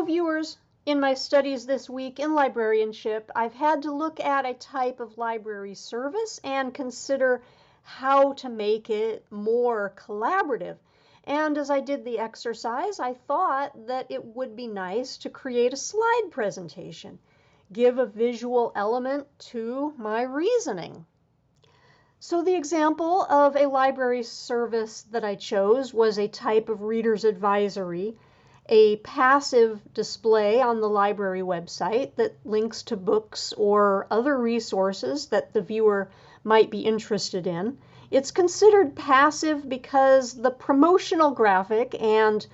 viewers, in my studies this week in librarianship, I've had to look at a type of library service and consider how to make it more collaborative. And as I did the exercise, I thought that it would be nice to create a slide presentation, give a visual element to my reasoning. So the example of a library service that I chose was a type of reader's advisory, a passive display on the library website that links to books or other resources that the viewer might be interested in. It's considered passive because the promotional graphic and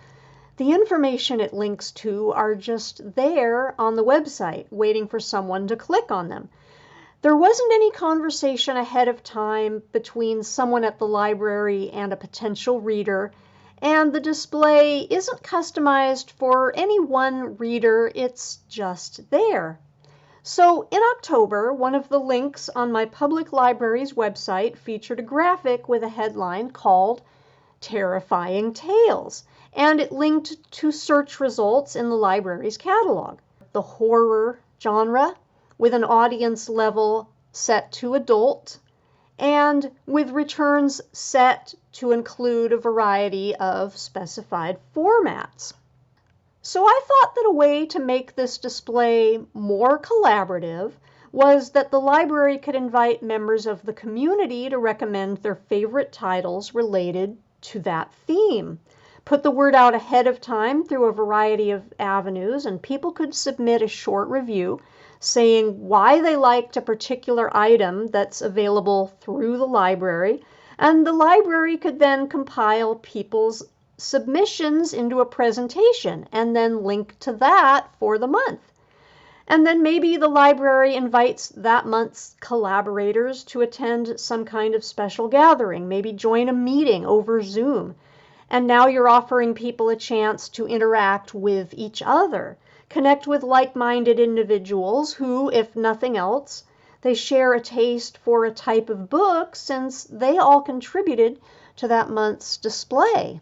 the information it links to are just there on the website, waiting for someone to click on them. There wasn't any conversation ahead of time between someone at the library and a potential reader, and the display isn't customized for any one reader, it's just there. So in October, one of the links on my public library's website featured a graphic with a headline called Terrifying Tales, and it linked to search results in the library's catalog. The horror genre, with an audience level set to adult, and with returns set to include a variety of specified formats. So I thought that a way to make this display more collaborative was that the library could invite members of the community to recommend their favorite titles related to that theme. Put the word out ahead of time through a variety of avenues, and people could submit a short review saying why they liked a particular item that's available through the library, and the library could then compile people's submissions into a presentation and then link to that for the month. And then maybe the library invites that month's collaborators to attend some kind of special gathering, maybe join a meeting over Zoom. And now you're offering people a chance to interact with each other, connect with like-minded individuals who, if nothing else, they share a taste for a type of book since they all contributed to that month's display.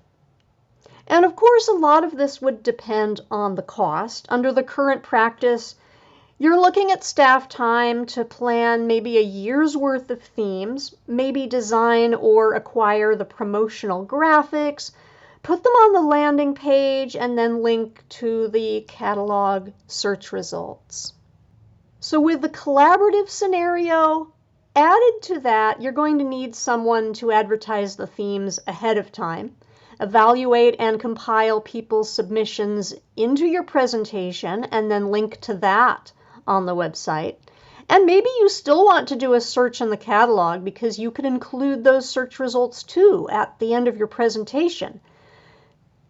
And of course, a lot of this would depend on the cost. Under the current practice, you're looking at staff time to plan maybe a year's worth of themes, maybe design or acquire the promotional graphics, put them on the landing page, and then link to the catalog search results. So with the collaborative scenario added to that, you're going to need someone to advertise the themes ahead of time, evaluate and compile people's submissions into your presentation, and then link to that on the website. And maybe you still want to do a search in the catalog because you could include those search results too at the end of your presentation.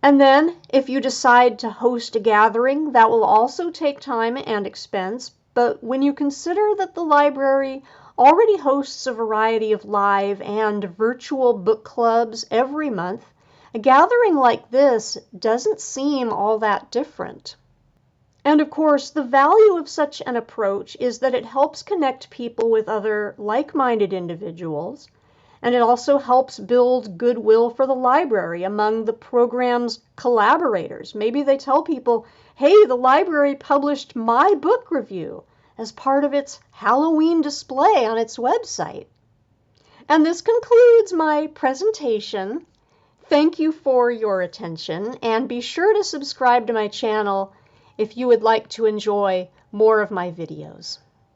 And then if you decide to host a gathering, that will also take time and expense. But when you consider that the library already hosts a variety of live and virtual book clubs every month, a gathering like this doesn't seem all that different. And of course, the value of such an approach is that it helps connect people with other like-minded individuals, and it also helps build goodwill for the library among the program's collaborators. Maybe they tell people, hey, the library published my book review as part of its Halloween display on its website. And this concludes my presentation. Thank you for your attention, and be sure to subscribe to my channel if you would like to enjoy more of my videos.